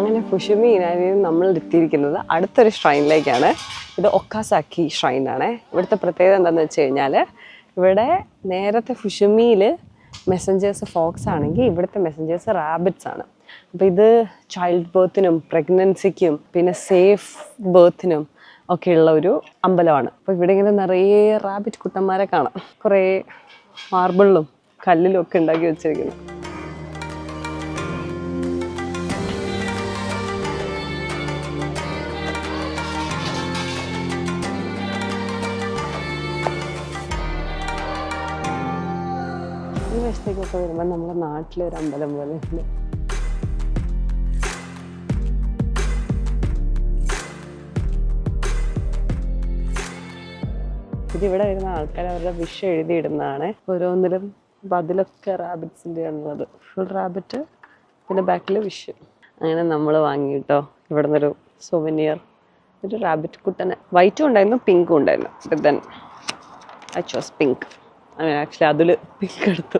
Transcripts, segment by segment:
അങ്ങനെ ഫുഷിമി ഇനാനിയിൽ നമ്മൾ എത്തിയിരിക്കുന്നത് അടുത്തൊരു ഷ്രൈനിലേക്കാണ്. ഇത് ഒക്കാസാക്കി ഷ്രൈനാണ്. ഇവിടുത്തെ പ്രത്യേകത എന്താണെന്ന് വെച്ച് കഴിഞ്ഞാൽ ഇവിടെ നേരത്തെ ഫുഷിമിയിൽ മെസ്സഞ്ചേഴ്സ് ഫോക്സ് ആണെങ്കിൽ ഇവിടുത്തെ മെസ്സഞ്ചേഴ്സ് റാബിറ്റ്സ് ആണ്. അപ്പോൾ ഇത് ചൈൽഡ് ബർത്തിനും പ്രഗ്നൻസിക്കും പിന്നെ സേഫ് ബർത്തിനും ഒക്കെയുള്ള ഒരു അമ്പലമാണ്. അപ്പോൾ ഇവിടെ ഇങ്ങനെ നിറയെ റാബിറ്റ് കുട്ടന്മാരെ കാണാം. കുറേ മാർബിളിലും കല്ലിലും ഒക്കെ ഉണ്ടാക്കി വെച്ചിരിക്കുന്നു. ഈ വശത്തേക്കൊക്കെ വരുമ്പോൾ നമ്മുടെ നാട്ടിലൊരു അമ്പലം പോലെ ഉണ്ട്. ഇതിവിടെ വരുന്ന ആൾക്കാർ അവരുടെ വിഷ് എഴുതിയിടുന്നതാണ്. ഓരോന്നിലും അതിലൊക്കെ റാബിറ്റ്സിൻ്റെ ആണുള്ളത്. ഫുൾ റാബിറ്റ് പിന്നെ ബാക്കിൽ വിഷ്. അങ്ങനെ നമ്മൾ വാങ്ങിയിട്ടോ ഇവിടെ നിന്നൊരു സൊവനിയർ. ഒരു റാബിറ്റ് കുട്ടനെ വൈറ്റും ഉണ്ടായിരുന്നു പിങ്കും ഉണ്ടായിരുന്നു. But then I chose pink. Actually അതിൽ പിങ്ക് എടുത്തു.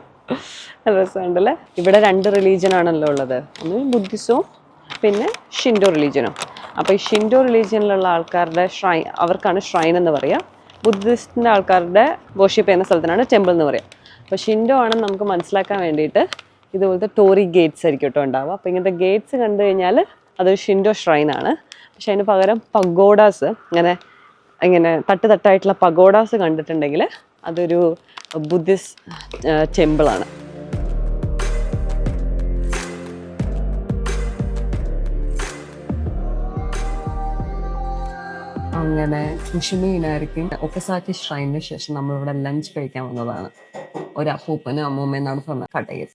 രസമുണ്ടല്ലേ. ഇവിടെ 2 റിലീജിയൻ ആണല്ലോ ഉള്ളത്. ഒന്ന് ബുദ്ധിസവും പിന്നെ ഷിൻഡോ റിലീജിയനും. അപ്പോൾ ഈ ഷിൻഡോ റിലീജിയനിലുള്ള ആൾക്കാരുടെ ഷ്രൈൻ, അവർക്കാണ് ഷ്രൈൻ എന്ന് പറയുക. ബുദ്ധിസ്റ്റിൻ്റെ ആൾക്കാരുടെ വർഷിപ്പ് ചെയ്യുന്ന സ്ഥലത്തിനാണ് ടെമ്പിൾ എന്ന് പറയുക. അപ്പോൾ ഷിൻഡോ ആണെന്ന് നമുക്ക് മനസ്സിലാക്കാൻ വേണ്ടിയിട്ട് ഇതുപോലത്തെ ടോറി ഗേറ്റ്സ് ആയിരിക്കും കേട്ടോ ഉണ്ടാവുക. അപ്പോൾ ഇങ്ങനത്തെ ഗേറ്റ്സ് കണ്ടു കഴിഞ്ഞാൽ അതൊരു ഷിൻഡോ ഷ്രൈനാണ്. പക്ഷെ അതിന് പകരം പഗോഡാസ്, ഇങ്ങനെ തട്ടായിട്ടുള്ള പഗോഡാസ് കണ്ടിട്ടുണ്ടെങ്കിൽ അതൊരു ബുദ്ധിസ്റ്റ് ടെമ്പിളാണ്. അങ്ങനെ ഫുഷിമി ഇനാരിക്കും ഒക്കസാക്കി ഷ്രൈനിന് ശേഷം നമ്മളിവിടെ ലഞ്ച് കഴിക്കാൻ വന്നതാണ്. ഒരു അപ്പൂപ്പനും അമ്മൂമ്മയും നടത്തുന്ന കടയിൽ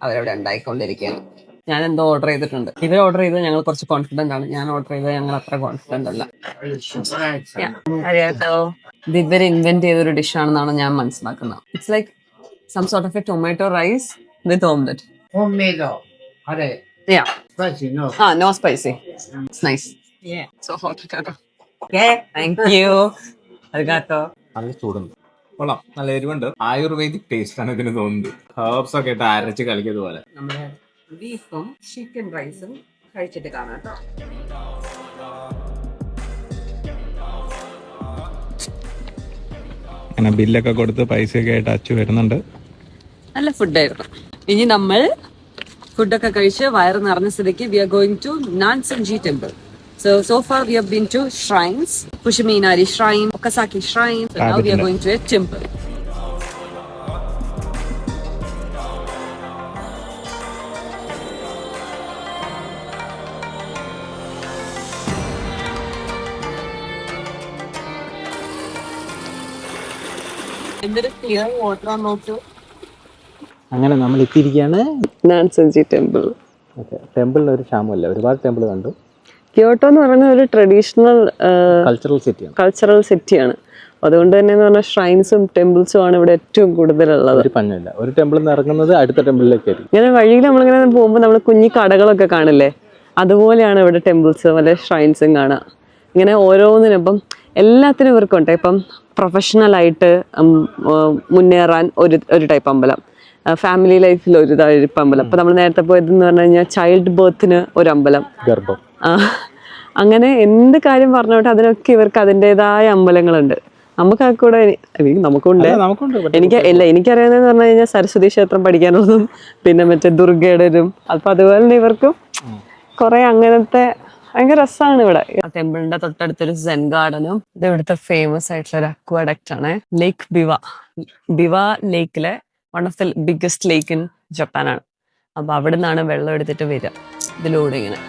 അവരവിടെ ഉണ്ടായിക്കൊണ്ടിരിക്കുകയാണ്. ഞാൻ എന്തോ ഓർഡർ ചെയ്തിട്ടുണ്ട്. ഇവർ ഓർഡർ ചെയ്തത് ഞങ്ങൾ കുറച്ച് കോൺഫിഡൻ്റ് ആണ്. ഞാൻ ഓർഡർ ചെയ്തത് ഞങ്ങൾ അത്ര കോൺഫിഡൻ്റ് അല്ല. അറിയാട്ടോ, ഇത് ഇവർ ഇൻവെന്റ് ചെയ്തൊരു ഡിഷാണെന്നാണ് ഞാൻ മനസ്സിലാക്കുന്നത്. It's like some sort of a tomato rice with omelette. No spicy. It's nice. Yeah. So hot. Okay, thank you. Arigato. നല്ല ചൂടുണ്ട്. കൊള്ളാം, നല്ല എരിവുണ്ട്. ആയുർവേദിക് ടേസ്റ്റ് ആണ് ഇതിന് തോന്നുന്നത്. ഹെർബ്സ് ഒക്കെ ഇട്ട് അരച്ച് കളിക്കുന്നത് പോലെ. നമ്മുടെ ബീഫും ചിക്കൻ റൈസും കഴിച്ചിട്ട് കാണാം കേട്ടോ. അങ്ങനെ ബില്ലൊക്കെ കൊടുത്ത് പൈസയൊക്കെ ആയിട്ട് അച്ചു വരുന്നുണ്ട്. നല്ല ഫുഡായിരുന്നു. ഇനി നമ്മൾ ഫുഡൊക്കെ കഴിച്ച് വയറ് നിറഞ്ഞ സ്ഥിതിക്ക് we are going to Nanzenji temple. So far we have been to shrines, Fushimi Inari Shrine, Okasaki Shrine. So now we are going to a temple. എന്തൊരു ക്ലിയർ വാട്ടർ ആണ് നോക്കൂ. അങ്ങനെ നമ്മൾ എത്തിയിരിക്കുകയാണ് നാൻസെൻജി ടെമ്പിൾ. ടെമ്പിളിന് ഒരു ക്ഷാമമില്ല, ഒരുപാട് ടെമ്പിൾ കണ്ടു. ക്യോട്ടോ എന്ന് പറയുന്നത് ഒരു ട്രഡീഷണൽ കൾച്ചറൽ സിറ്റിയാണ്. അതുകൊണ്ട് തന്നെ എന്ന് പറഞ്ഞാൽ ഷ്രൈൻസും ടെമ്പിൾസും ആണ് ഇവിടെ ഏറ്റവും കൂടുതലുള്ളത്. ഒരു പഞ്ഞില്ല, ഒരു ടെമ്പിളിൽ നിന്ന് ഇറങ്ങുന്നത് അടുത്ത ടെമ്പിളിലേക്കായിരിക്കും. ഇങ്ങനെ വഴിയിൽ നമ്മളിങ്ങനെ പോകുമ്പോൾ നമ്മൾ കുഞ്ഞി കടകളൊക്കെ കാണില്ലേ, അതുപോലെയാണ് ഇവിടെ ടെമ്പിൾസും അല്ലെ ഷ്രൈൻസും കാണുക. ഇങ്ങനെ ഓരോന്നിനും ഇപ്പം എല്ലാത്തിനും ഇവർക്കുണ്ട്. ഇപ്പം പ്രൊഫഷണലായിട്ട് മുന്നേറാൻ ഒരു ടൈപ്പ് അമ്പലം, ഫാമിലി ലൈഫിൽ ഒരു ടൈപ്പ് അമ്പലം. ഇപ്പം നമ്മൾ നേരത്തെ പോയതെന്ന് പറഞ്ഞു കഴിഞ്ഞാൽ ചൈൽഡ് ബർത്തിന് ഒരു അമ്പലം, ഗർഭം, അങ്ങനെ എന്ത് കാര്യം പറഞ്ഞോട്ടെ അതിനൊക്കെ ഇവർക്ക് അതിൻ്റെതായ അമ്പലങ്ങളുണ്ട്. നമുക്കൊക്കെ കൂടെ നമുക്കുണ്ട്. എനിക്കറിയാവുന്നതെന്ന് പറഞ്ഞു കഴിഞ്ഞാൽ സരസ്വതി ക്ഷേത്രം പഠിക്കാനുള്ളതും പിന്നെ മറ്റേ ദുർഗയുടെയും. അപ്പൊ അതുപോലെ തന്നെ ഇവർക്കും കുറെ അങ്ങനത്തെ ഭയങ്കര രസമാണ് ഇവിടെ. ടെമ്പിളിന്റെ തൊട്ടടുത്തൊരു സെൻ ഗാർഡനും. ഇത് ഇവിടുത്തെ ഫേമസ് ആയിട്ടുള്ള ഒരു അക്വാഡക്റ്റ് ആണ്, ലേക്ക് ബിവ ലേക്കിലെ one of the biggest lake in ജപ്പാനാണ്. അപ്പൊ അവിടെ നിന്നാണ് വെള്ളം എടുത്തിട്ട് വരിക ഇതിലൂടെ ഇങ്ങനെ.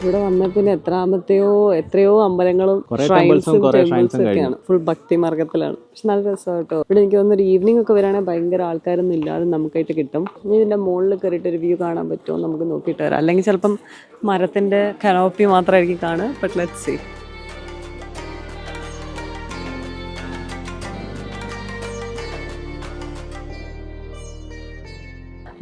ഇവിടെ വന്ന പിന്നെ എത്രയോ അമ്പലങ്ങളും ഒക്കെയാണ്. ഫുൾ ഭക്തി മാർഗത്തിലാണ്. പക്ഷെ നല്ല രസമാണ് കേട്ടോ. ഇവിടെ എനിക്ക് തോന്നുന്നു ഒരു ഈവനിങ് ഒക്കെ വരാണെങ്കിൽ ഭയങ്കര ആൾക്കാരൊന്നും ഇല്ലാതെ നമുക്കായിട്ട് കിട്ടും. ഇനി ഇതിന്റെ മുകളിൽ കയറിയിട്ട് ഒരു വ്യൂ കാണാൻ പറ്റുമോ നമുക്ക് നോക്കിയിട്ട് വരാം. അല്ലെങ്കിൽ ചിലപ്പം മരത്തിന്റെ കനോപ്പി മാത്രമായിരിക്കും കാണുക. But let's see.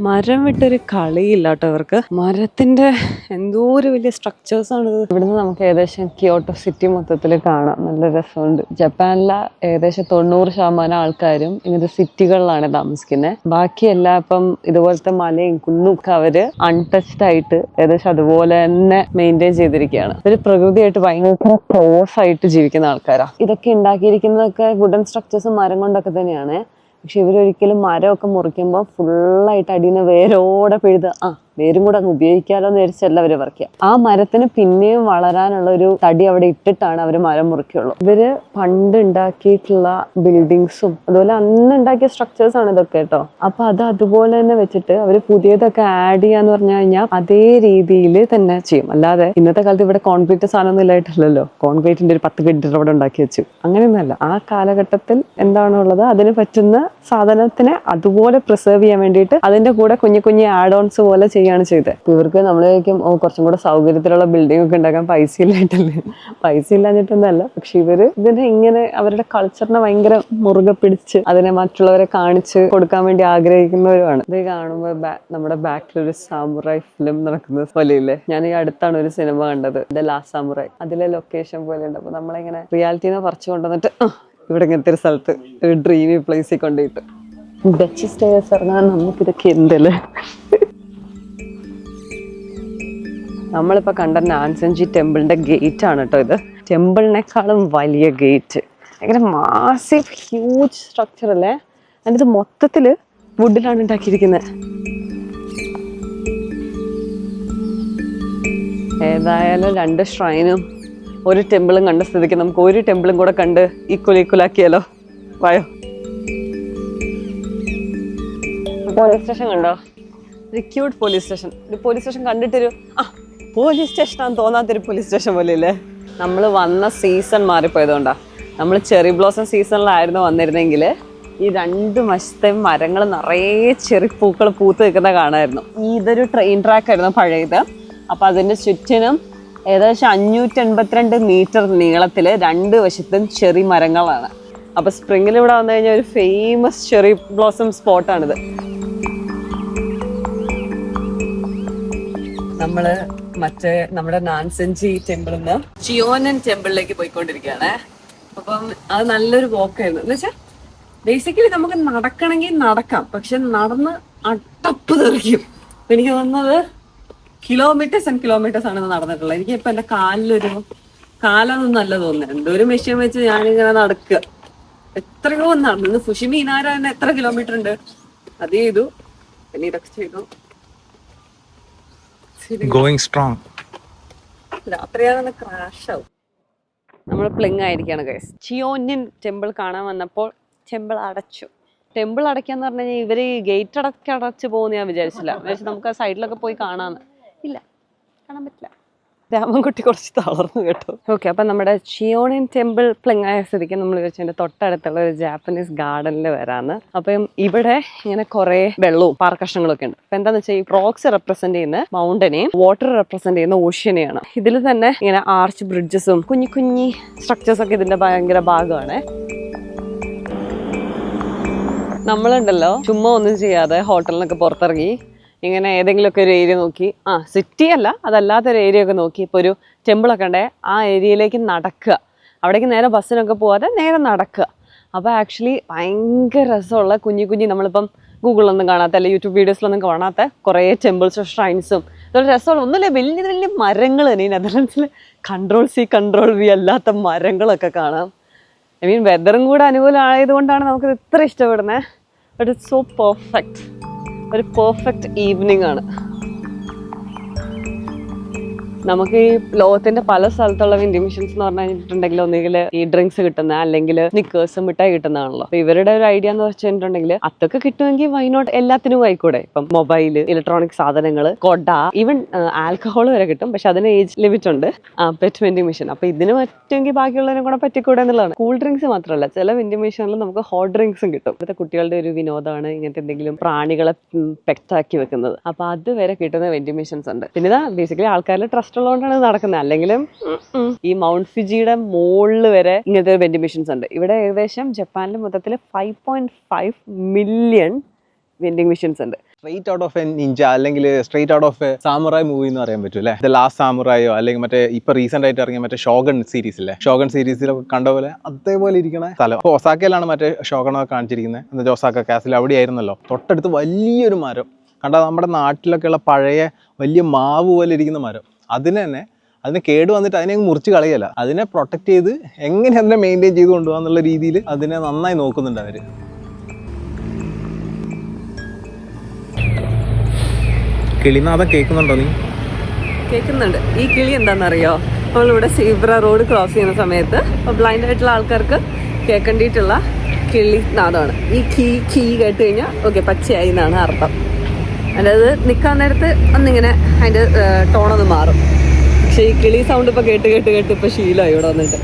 മരം വിട്ടൊരു കളിയില്ല കേട്ടോ ഇവർക്ക്. മരത്തിന്റെ എന്തോ ഒരു വലിയ സ്ട്രക്ചേഴ്സ് ആണ് ഇത്. ഇവിടുന്ന് നമുക്ക് ഏകദേശം ക്യോട്ടോ സിറ്റി മൊത്തത്തിൽ കാണാം. നല്ല രസമുണ്ട്. ജപ്പാനിലെ ഏകദേശം 90% ആൾക്കാരും ഇങ്ങനത്തെ സിറ്റികളിലാണ് താമസിക്കുന്നത്. ബാക്കിയെല്ലാം ഇപ്പം ഇതുപോലത്തെ മലയും കുന്നും ഒക്കെ അവര് അൺടച്ച്ഡ് ആയിട്ട് ഏകദേശം അതുപോലെ തന്നെ മെയിൻറ്റെയിൻ ചെയ്തിരിക്കുകയാണ്. ഒരു പ്രകൃതിയായിട്ട് ഭയങ്കര ക്ലോസ് ആയിട്ട് ജീവിക്കുന്ന ആൾക്കാരാ. ഇതൊക്കെ ഉണ്ടാക്കിയിരിക്കുന്നതൊക്കെ വുഡൻ സ്ട്രക്ചേഴ്സും മരം കൊണ്ടൊക്കെ തന്നെയാണ്. പക്ഷെ ഇവരൊരിക്കലും മരമൊക്കെ മുറിക്കുമ്പോൾ ഫുള്ളായിട്ട് അടിയിൽ നിന്ന് വേരോടെ പിഴുത് വേരും കൂടെ അങ്ങ് ഉപയോഗിക്കാമല്ലോ എന്ന് വിചാരിച്ചല്ല അവർ പറിക്കുക. ആ മരത്തിന് പിന്നെയും വളരാനുള്ള ഒരു തടി അവിടെ ഇട്ടിട്ടാണ് അവർ മരം മുറിക്കുള്ളൂ. ഇവര് പണ്ട് ഉണ്ടാക്കിയിട്ടുള്ള ബിൽഡിങ്സും അതുപോലെ അന്ന് ഉണ്ടാക്കിയ സ്ട്രക്ചേഴ്സ് ആണ് ഇതൊക്കെ കേട്ടോ. അപ്പൊ അത് അതുപോലെ തന്നെ വെച്ചിട്ട് അവർ പുതിയതൊക്കെ ആഡ് ചെയ്യാന്ന് പറഞ്ഞു കഴിഞ്ഞാൽ അതേ രീതിയിൽ തന്നെ ചെയ്യും. അല്ലാതെ ഇന്നത്തെ കാലത്ത് ഇവിടെ കോൺക്രീറ്റ് സാധനമൊന്നും ഇല്ലായിട്ടില്ലല്ലോ. കോൺക്രീറ്റിന്റെ ഒരു 10 കെട്ടിടം അവിടെ ഉണ്ടാക്കി വെച്ചു. അങ്ങനെയൊന്നുമല്ല. ആ കാലഘട്ടത്തിൽ എന്താണോ ഉള്ളത് അതിന് പറ്റുന്ന സാധനത്തിനെ അതുപോലെ പ്രിസർവ് ചെയ്യാൻ വേണ്ടിയിട്ട് അതിന്റെ കൂടെ കുഞ്ഞു കുഞ്ഞു ആഡ് ഓൺസ് പോലെ ചെയ്യാണ് ചെയ്തത്. ഇവർക്ക് നമ്മളേക്കും കുറച്ചും കൂടെ സൗകര്യത്തിലുള്ള ബിൽഡിംഗ് ഒക്കെ ഉണ്ടാക്കാൻ പൈസ ഇല്ലായിട്ടല്ലേ. പൈസ ഇല്ലാഞ്ഞിട്ടൊന്നല്ല. പക്ഷെ ഇതിനെ ഇങ്ങനെ അവരുടെ കൾച്ചറിനെ ഭയങ്കര മുറുകെ പിടിച്ച് അതിനെ മറ്റുള്ളവരെ കാണിച്ച് കൊടുക്കാൻ വേണ്ടി ആഗ്രഹിക്കുന്നവരുമാണ്. ഇത് കാണുമ്പോൾ നമ്മുടെ ബാക്കിലൊരു സാമുറായി ഫിലിം നടക്കുന്ന പോലെയില്ലേ. ഞാൻ ഈ അടുത്താണ് ഒരു സിനിമ കണ്ടത്, ദ ലാസ്റ്റ് സാമുറായി. അതിലെ ലൊക്കേഷൻ പോലെ ഉണ്ട്. അപ്പൊ നമ്മളിങ്ങനെ റിയാലിറ്റിന്ന് പറിച്ചു കൊണ്ടുവന്നിട്ട് ഇവിടെ ഇങ്ങനത്തെ ഒരു സ്ഥലത്ത് ഒരു ഡ്രീമി പ്ലേസിൽ കൊണ്ടുപോയിട്ട് ഡച്ച് സ്റ്റേഴ്സ് ഇറങ്ങാൻ നമുക്കിതൊക്കെ എന്തല്ലേ. നമ്മളിപ്പോൾ കണ്ട നാൻസെൻജി ടെമ്പിളിന്റെ ഗേറ്റ് ആണ് കേട്ടോ ഇത്. ടെമ്പിളിനേക്കാളും വലിയ ഗേറ്റ്. ഭയങ്കര മാസീവ് ഹ്യൂജ് സ്ട്രക്ചർ അല്ലേ. അതിൻ്റെ മൊത്തത്തിൽ വുഡിലാണ് ഉണ്ടാക്കിയിരിക്കുന്നത്. ഏതായാലും 2 ഷ്രൈനും ഒരു ടെമ്പിളും കണ്ട സ്ഥിതിക്ക് നമുക്ക് ഒരു ടെമ്പിളും കൂടെ കണ്ട് ഈക്വലാക്കിയാലോ. വായോ. പോലീസ് സ്റ്റേഷൻ കണ്ടോ? ഒരു ക്യൂട്ട് പോലീസ് സ്റ്റേഷൻ. ഒരു പോലീസ് സ്റ്റേഷൻ കണ്ടിട്ടൊരു പോലീസ് സ്റ്റേഷനാണെന്ന് തോന്നാത്തൊരു പോലീസ് സ്റ്റേഷൻ പോലെ ഇല്ലേ. നമ്മൾ വന്ന സീസൺ മാറിപ്പോയതുകൊണ്ടാ. നമ്മൾ ചെറി ബ്ലോസം സീസണിലായിരുന്നു വന്നിരുന്നെങ്കിൽ ഈ 2 വശത്തെയും മരങ്ങൾ നിറയെ ചെറി പൂക്കൾ പൂത്ത് നിൽക്കുന്ന കാണാമായിരുന്നു. ഇതൊരു ട്രെയിൻ ട്രാക്ക് ആയിരുന്നു പഴയത്. അപ്പം അതിൻ്റെ ചുറ്റിനും ഏകദേശം 582 മീറ്റർ നീളത്തിൽ 2 വശത്തും ചെറി മരങ്ങളാണ്. അപ്പൊ സ്പ്രിംഗിൽ ഇവിടെ വന്നു കഴിഞ്ഞാൽ ഒരു ഫേമസ് ചെറി ബ്ലോസം സ്പോട്ടാണിത്. നമ്മള് നമ്മുടെ നാൻസെൻജി ടെമ്പിളിൽ നിന്ന് ചിയോനൻ ടെമ്പിളിലേക്ക് പോയിക്കൊണ്ടിരിക്കുകയാണ്. അപ്പം അത് നല്ലൊരു വാക്കായിരുന്നു. എന്ന് വെച്ചാൽ ബേസിക്കലി നമുക്ക് നടക്കണമെങ്കിൽ നടക്കാം, പക്ഷെ നടന്ന് അട്ടപ്പ് തെറിക്കും. എനിക്ക് തോന്നുന്നത് കിലോമീറ്റേഴ്സ് ആൻഡ് കിലോമീറ്റേഴ്സ് ആണ് നടന്നിട്ടുള്ളത്. എനിക്ക് ഇപ്പൊ എന്റെ കാലൊന്നും നല്ല തോന്നുന്നത്. എന്തോ ഒരു മെഷീൻ വെച്ച് ഞാനിങ്ങനെ നടക്കുക. എത്രയോ നടന്നു. ഫുഷിമി ഇനാര തന്നെ എത്ര കിലോമീറ്റർ ഉണ്ട്. അത് ചെയ്തു, പിന്നെ ഇതൊക്കെ ചെയ്തു. രാത്രിയാകുന്ന ക്രാഷ് ആവും. നമ്മൾ പ്ലിങ് ആയിരിക്കാണ് ഗൈസ്. ചിയോന്യൻ ടെമ്പിൾ കാണാൻ വന്നപ്പോൾ ടെമ്പിൾ അടച്ചു. ടെമ്പിൾ അടയ്ക്കാന്ന് പറഞ്ഞു കഴിഞ്ഞാൽ ഇവര് ഗേറ്റ് അടച്ച് പോകുന്ന ഞാൻ വിചാരിച്ചില്ല. നമുക്ക് ആ സൈഡിലൊക്കെ പോയി കാണാന്ന്. ഇല്ല, കാണാൻ പറ്റില്ല. രാമൻകുട്ടി കുറച്ച് തളർന്നു കേട്ടോ. ഓക്കെ, അപ്പം നമ്മുടെ ചിയോണിൻ ടെമ്പിൾ പ്ലിങ് ആയ സ്ഥിതിക്ക് നമ്മൾ വിചാരിച്ചതിന്റെ തൊട്ടടുത്തുള്ള ഒരു ജാപ്പനീസ് ഗാർഡനിൽ വരാന്ന്. അപ്പം ഇവിടെ ഇങ്ങനെ കുറെ വെള്ളവും പാറക്കഷ്ണങ്ങളൊക്കെ ഉണ്ട്. അപ്പൊ എന്താന്ന് വെച്ചാൽ ഈ റോക്സ് റെപ്രസെന്റ് ചെയ്യുന്ന മൗണ്ടനെയും വാട്ടർ റെപ്രസെന്റ് ചെയ്യുന്ന ഓഷ്യനെയാണ്. ഇതിൽ തന്നെ ഇങ്ങനെ ആർച്ച് ബ്രിഡ്ജസും കുഞ്ഞി സ്ട്രക്ചേഴ്സ് ഒക്കെ ഇതിന്റെ ഭയങ്കര ഭാഗമാണ്. നമ്മളുണ്ടല്ലോ ചുമ്മാ ഒന്നും ചെയ്യാതെ ഹോട്ടലിനൊക്കെ പുറത്തിറങ്ങി ഇങ്ങനെ ഏതെങ്കിലുമൊക്കെ ഒരു ഏരിയ നോക്കി, സിറ്റി അല്ല അതല്ലാത്തൊരു ഏരിയ ഒക്കെ നോക്കി ഇപ്പോൾ ഒരു ടെമ്പിളൊക്കെ ഉണ്ടേ ആ ഏരിയയിലേക്ക് നടക്കുക. അവിടേക്ക് നേരെ ബസ്സിനൊക്കെ പോവാതെ നേരെ നടക്കുക. അപ്പോൾ ആക്ച്വലി ഭയങ്കര രസമുള്ള കുഞ്ഞി നമ്മളിപ്പം ഗൂഗിളിലൊന്നും കാണാത്ത അല്ലെങ്കിൽ യൂട്യൂബ് വീഡിയോസിലൊന്നും കാണാത്ത കുറേ ടെമ്പിൾസും ഷ്രൈൻസും ഇതൊരു രസമുള്ള ഒന്നുമില്ല. വലിയ മരങ്ങൾ തന്നെ. ഈ നെതർലൻഡ്സിൽ കൺട്രോൾ വി അല്ലാത്ത മരങ്ങളൊക്കെ കാണാം. ഐ മീൻ വെതറും കൂടെ അനുകൂലമായതുകൊണ്ടാണ് നമുക്കിത് ഇത്ര ഇഷ്ടപ്പെടുന്നത്. But it's so perfect. ഒരു പെർഫെക്റ്റ് ഈവനിങ് ആണ്. നമുക്ക് ഈ ലോകത്തിന്റെ പല സ്ഥലത്തുള്ള വെൻഡിങ് മെഷീൻസ് എന്ന് പറഞ്ഞിട്ടുണ്ടെങ്കിൽ ഒന്നുകിൽ ഈ ഡ്രിങ്ക്സ് കിട്ടുന്ന അല്ലെങ്കിൽ സ്നിക്കേഴ്സ് മിഠായി കിട്ടുന്നതാണല്ലോ. അപ്പൊ ഇവരുടെ ഒരു ഐഡിയ എന്ന് വെച്ചിട്ടുണ്ടെങ്കിൽ അതൊക്കെ കിട്ടുമെങ്കിൽ വൈ നോട്ട് എല്ലാത്തിനും ആയിക്കൂടെ. ഇപ്പം മൊബൈൽ, ഇലക്ട്രോണിക് സാധനങ്ങൾ, കൊട, ഈവൻ ആൽക്കഹോൾ വരെ കിട്ടും. പക്ഷെ അതിന് ഏജ് ലിമിറ്റ് ഉണ്ട്. Pet vending machine. അപ്പൊ ഇതിന് പറ്റുമെങ്കിൽ ബാക്കിയുള്ളതിനെ കൂടെ പറ്റിക്കൂടെ എന്നുള്ളതാണ്. കൂൾ ഡ്രിങ്ക്സ് മാത്രമല്ല, ചില വെൻഡിങ് മെഷീനിൽ നമുക്ക് ഹോട്ട് ഡ്രിങ്ക്സും കിട്ടും. ഇവിടുത്തെ കുട്ടികളുടെ ഒരു വിനോദമാണ് ഇങ്ങനത്തെ എന്തെങ്കിലും പ്രാണികളെ പെറ്റാക്കി വെക്കുന്നത്. അപ്പൊ അത് വരെ കിട്ടുന്ന വെൻഡിങ് മെഷീൻസ് ഉണ്ട്. പിന്നെ ഇതാ ബേസിക്കലി ആൾക്കാരുടെ ട്രസ്റ്റ് ഉള്ളതുകൊണ്ടാണ് നടക്കുന്നത്. അല്ലെങ്കിലും ഈ മൗണ്ട് ഫിജിയുടെ മുകളിൽ വരെ ഇങ്ങനത്തെ വെൻഡിങ് മെഷീൻസ് ഉണ്ട്. ഇവിടെ ഏകദേശം ജപ്പാനിലെ മൊത്തത്തിൽ 5.5 മില്യൺ വെൻഡിങ് മെഷീൻസ് ഉണ്ട്. Straight out of a ninja അല്ലെങ്കിൽ straight out of a samurai movie എന്ന് പറയാൻ പറ്റും അല്ലേ? ദ ലാസ്റ്റ് സാമുറായോ അല്ലെങ്കിൽ മറ്റേ ഇപ്പൊ റീസെന്റ് ആയിട്ട് ഇറങ്ങിയ മറ്റേ ഷോഗൺ സീരീസ് ഇല്ലേ, ഷോഗൺ സീരീസിലൊക്കെ കണ്ട പോലെ അതേപോലെ ഇരിക്കണ സ്ഥലം. അപ്പോൾ ഒസാക്കയിലാണ് മറ്റേ ഷോഗണൊക്കെ കാണിച്ചിരിക്കുന്നത്. എന്താ ഒസാക്ക കാസിൽ അവിടെ ആയിരുന്നല്ലോ. തൊട്ടടുത്ത് വലിയൊരു മരം കണ്ടാൽ നമ്മുടെ നാട്ടിലൊക്കെയുള്ള പഴയ വലിയ മാവ് പോലെ ഇരിക്കുന്ന മരം, അതിനെ കേട് വന്നിട്ട് അതിനെ മുറിച്ച് കളയല്ല, അതിനെ പ്രൊട്ടക്ട് ചെയ്ത് എങ്ങനെ അതിനെ മെയിൻറ്റെയിൻ ചെയ്ത് കൊണ്ടുപോകാന്നുള്ള രീതിയിൽ അതിനെ നന്നായി നോക്കുന്നുണ്ട് അവർ. കിളിനാഥം കേൾക്കുന്നുണ്ടോ നീ? കേൾക്കുന്നുണ്ട്. ഈ കിളി എന്താണെന്നറിയോ? നമ്മളിവിടെ സീബ്ര റോഡ് ക്രോസ് ചെയ്യുന്ന സമയത്ത് ബ്ലൈൻഡ് ആയിട്ടുള്ള ആൾക്കാർക്ക് കേൾക്കേണ്ടിയിട്ടുള്ള കിളി നാദമാണ്. ഈ കീ കേട്ട് കഴിഞ്ഞാൽ ഓക്കെ പച്ചയായി എന്നാണ് അർത്ഥം. അതായത് നിൽക്കാൻ നേരത്ത് ഒന്നിങ്ങനെ അതിൻ്റെ ടോണൊന്ന് മാറും. പക്ഷേ ഈ കിളി സൗണ്ട് ഇപ്പോൾ കേട്ട് ഇപ്പോൾ ശീലമായി ഇവിടെ വന്നിട്ട്.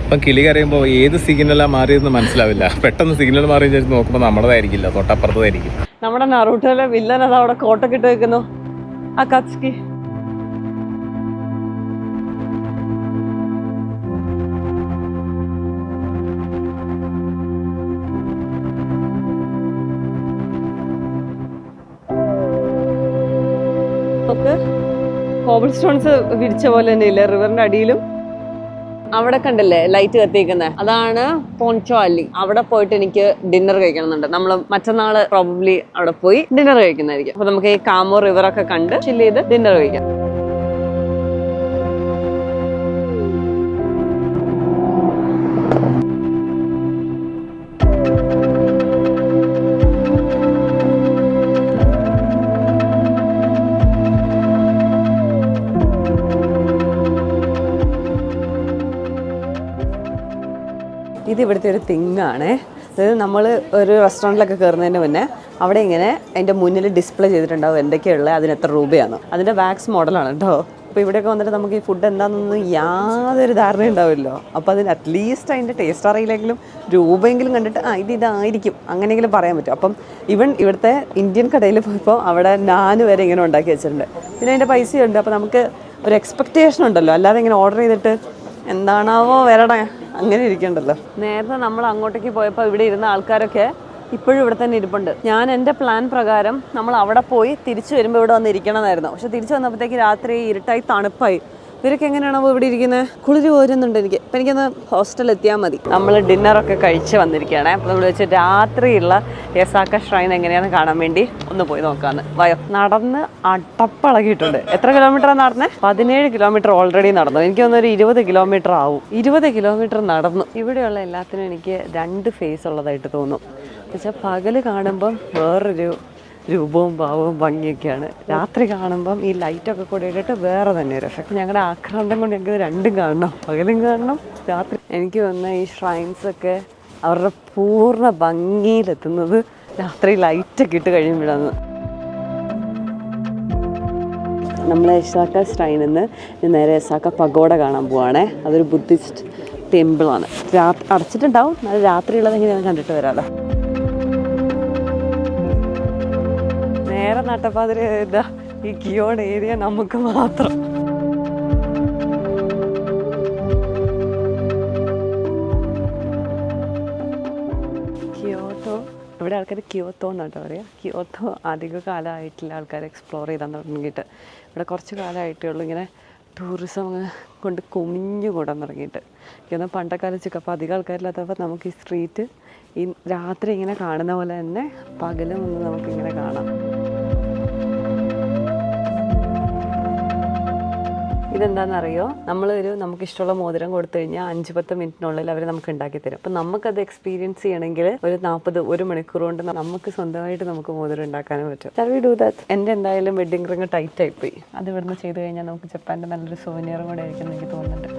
ഇപ്പം കിളി കരയുമ്പോൾ ഏത് സിഗ്നലാണ് മാറിയതെന്ന് മനസ്സിലാവില്ല. പെട്ടെന്ന് സിഗ്നൽ മാറി നോക്കുമ്പോൾ നമ്മുടേതായിരിക്കില്ല, തൊട്ടപ്പുറത്തായിരിക്കും. നമ്മുടെ നറൂട്ടോയിലെ വില്ലൻ അത് അവിടെ കോട്ടൊക്കെ ഇട്ട് വെക്കുന്നു. ആ കച്ച്കി കോബിൾ സ്റ്റോൺസ് വിരിച്ച പോലെ തന്നെ ഇല്ലേ റിവറിന്റെ അടിയിലും. അവിടെ കണ്ടല്ലേ ലൈറ്റ് കത്തിയിരിക്കുന്നത്, അതാണ് പോൺചോ അല്ലി. അവിടെ പോയിട്ട് എനിക്ക് ഡിന്നർ കഴിക്കണമെന്നുണ്ട്. നമ്മൾ മറ്റന്നാള് പ്രോബബ്ലി അവിടെ പോയി ഡിന്നർ കഴിക്കുന്നതായിരിക്കും. അപ്പൊ നമുക്ക് ഈ കാമോ റിവറൊക്കെ കണ്ട് ചില്ല് ചെയ്ത് ഡിന്നർ കഴിക്കാം. ഇത് ഇവിടുത്തെ ഒരു തിങ്ങാണ്. അതായത് നമ്മൾ ഒരു റെസ്റ്റോറൻറ്റിലൊക്കെ കയറുന്നതിന് മുന്നേ അവിടെ ഇങ്ങനെ അതിൻ്റെ മുന്നിൽ ഡിസ്പ്ലേ ചെയ്തിട്ടുണ്ടാവും എന്തൊക്കെയുള്ളത്, അതിന് എത്ര രൂപയാണ്. അതിൻ്റെ വാക്സ് മോഡലാണ് കേട്ടോ. അപ്പോൾ ഇവിടെയൊക്കെ വന്നിട്ട് നമുക്ക് ഈ ഫുഡ് എന്താണെന്നൊന്നും യാതൊരു ധാരണ ഉണ്ടാവില്ലോ. അപ്പോൾ അതിന് അറ്റ്ലീസ്റ്റ് അതിൻ്റെ ടേസ്റ്റ് അറിയില്ലെങ്കിലും രൂപയെങ്കിലും കണ്ടിട്ട് ഇതായിരിക്കും അങ്ങനെയെങ്കിലും പറയാൻ പറ്റും. അപ്പം ഇവിടുത്തെ ഇന്ത്യൻ കടയിൽ പോയപ്പോൾ അവിടെ നാന് വരെ ഇങ്ങനെ ഉണ്ടാക്കി വെച്ചിട്ടുണ്ട്. പിന്നെ അതിൻ്റെ പൈസയുണ്ട്. അപ്പോൾ നമുക്ക് ഒരു എക്സ്പെക്റ്റേഷൻ ഉണ്ടല്ലോ, അല്ലാതെ ഇങ്ങനെ ഓർഡർ ചെയ്തിട്ട് എന്താണാവോ വരണേ അങ്ങനെ ഇരിക്കണ്ടല്ലോ. നേരത്തെ നമ്മൾ അങ്ങോട്ടേക്ക് പോയപ്പോൾ ഇവിടെ ഇരുന്ന ആൾക്കാരൊക്കെ ഇപ്പോഴും ഇവിടെ തന്നെ ഇരിപ്പുണ്ട്. ഞാൻ എൻ്റെ പ്ലാൻ പ്രകാരം നമ്മൾ അവിടെ പോയി തിരിച്ചു വരുമ്പോൾ ഇവിടെ വന്ന് ഇരിക്കണമെന്നായിരുന്നു. പക്ഷെ തിരിച്ചു വന്നപ്പോഴത്തേക്ക് രാത്രി ഇരുട്ടായി തണുപ്പായി. ഇവരൊക്കെ എങ്ങനെയാണോ ഇവിടെ ഇരിക്കുന്നത്? കുളിര് പോരുന്നുണ്ട് എനിക്ക്. അപ്പം എനിക്കൊന്ന് ഹോസ്റ്റലിൽ എത്തിയാൽ മതി. നമ്മൾ ഡിന്നറൊക്കെ കഴിച്ച് വന്നിരിക്കുകയാണ്. അപ്പോൾ നമ്മൾ വെച്ച് രാത്രിയുള്ള ഒസാക്ക ഷ്രൈൻ എങ്ങനെയാണെന്ന് കാണാൻ വേണ്ടി ഒന്ന് പോയി നോക്കാമെന്ന്. വയോ നടന്ന് അട്ടപ്പളകിയിട്ടുണ്ട്. എത്ര കിലോമീറ്ററാണ് നടന്നത്? 17 കിലോമീറ്റർ ഓൾറെഡി നടന്നു. എനിക്ക് തോന്നുന്നു ഒരു 20 കിലോമീറ്റർ ആവും. 20 കിലോമീറ്റർ നടന്നു. ഇവിടെയുള്ള എല്ലാത്തിനും എനിക്ക് 2 ഫേസ് ഉള്ളതായിട്ട് തോന്നും. എന്നുവെച്ചാൽ പകല് കാണുമ്പം വേറൊരു രൂപവും ഭാവവും ഭംഗിയൊക്കെയാണ്, രാത്രി കാണുമ്പം ഈ ലൈറ്റൊക്കെ കൂടെ ഇട്ടിട്ട് വേറെ തന്നെ ഒരു എഫക്ട്. ഞങ്ങളുടെ ആക്രാന്തം കൊണ്ട് ഞങ്ങൾക്ക് രണ്ടും കാണണം, പകലും കാണണം രാത്രി. എനിക്ക് തോന്നുന്ന ഈ ഷ്രൈൻസൊക്കെ അവരുടെ പൂർണ്ണ ഭംഗിയിലെത്തുന്നത് രാത്രി ലൈറ്റൊക്കെ ഇട്ട് കഴിയുമ്പോഴാണ്. നമ്മൾ ഒസാക്ക ഷ്രൈനിൽ നിന്ന് നേരെ ഒസാക്ക പഗോഡ കാണാൻ പോവുകയാണേ. അതൊരു ബുദ്ധിസ്റ്റ് ടെമ്പിളാണ്. അടച്ചിട്ടുണ്ടാവും, അത് രാത്രിയുള്ളത് എങ്ങനെയാണ് കണ്ടിട്ട് വരാമല്ലോ. നേരെ നട്ടപ്പാതിരി ഇതാ ഈ കിയോൺ ഏരിയ നമുക്ക് മാത്രം. കിയോട്ടോ, ഇവിടെ ആൾക്കാർ കിയോത്തോ എന്നാട്ടോ പറയുക. കിയോത്തോ അധിക കാലമായിട്ടില്ല ആൾക്കാർ എക്സ്പ്ലോർ ചെയ്താൽ തുടങ്ങിയിട്ട്. ഇവിടെ കുറച്ച് കാലമായിട്ടേ ഉള്ളൂ ഇങ്ങനെ ടൂറിസം കൊണ്ട് കുമിഞ്ഞു കൂടാൻ തുടങ്ങിയിട്ട്. എന്നാൽ പണ്ടക്കാലത്തൊക്കെ അപ്പോൾ അധികം ആൾക്കാരില്ലാത്തപ്പോൾ നമുക്ക് ഈ സ്ട്രീറ്റ് ഈ രാത്രി ഇങ്ങനെ കാണുന്ന പോലെ തന്നെ പകലും ഒന്ന് നമുക്കിങ്ങനെ കാണാം. ഇതെന്താണെന്നറിയോ? നമുക്കിഷ്ടമുള്ള മോതിരം കൊടുത്തു കഴിഞ്ഞാൽ 5-10 മിനിറ്റിനുള്ളിൽ അവർ നമുക്ക് ഉണ്ടാക്കി തരും. അപ്പം നമുക്കത് എക്സ്പീരിയൻസ് ചെയ്യണമെങ്കിൽ ഒരു 1 മണിക്കൂർ കൊണ്ട് നമുക്ക് സ്വന്തമായിട്ട് നമുക്ക് മോതിരം ഉണ്ടാക്കാനും പറ്റും. Shall we do that? എൻ്റെ എന്തായാലും വെഡ്ഡിങ് റിങ് ടൈറ്റ് ആയിപ്പോയി. അത് ഇവിടുന്ന് ചെയ്ത് കഴിഞ്ഞാൽ നമുക്ക് ജപ്പാൻ്റെ നല്ലൊരു സോവനിയറും കൂടെ ആയിരിക്കും എനിക്ക് തോന്നുന്നുണ്ട്.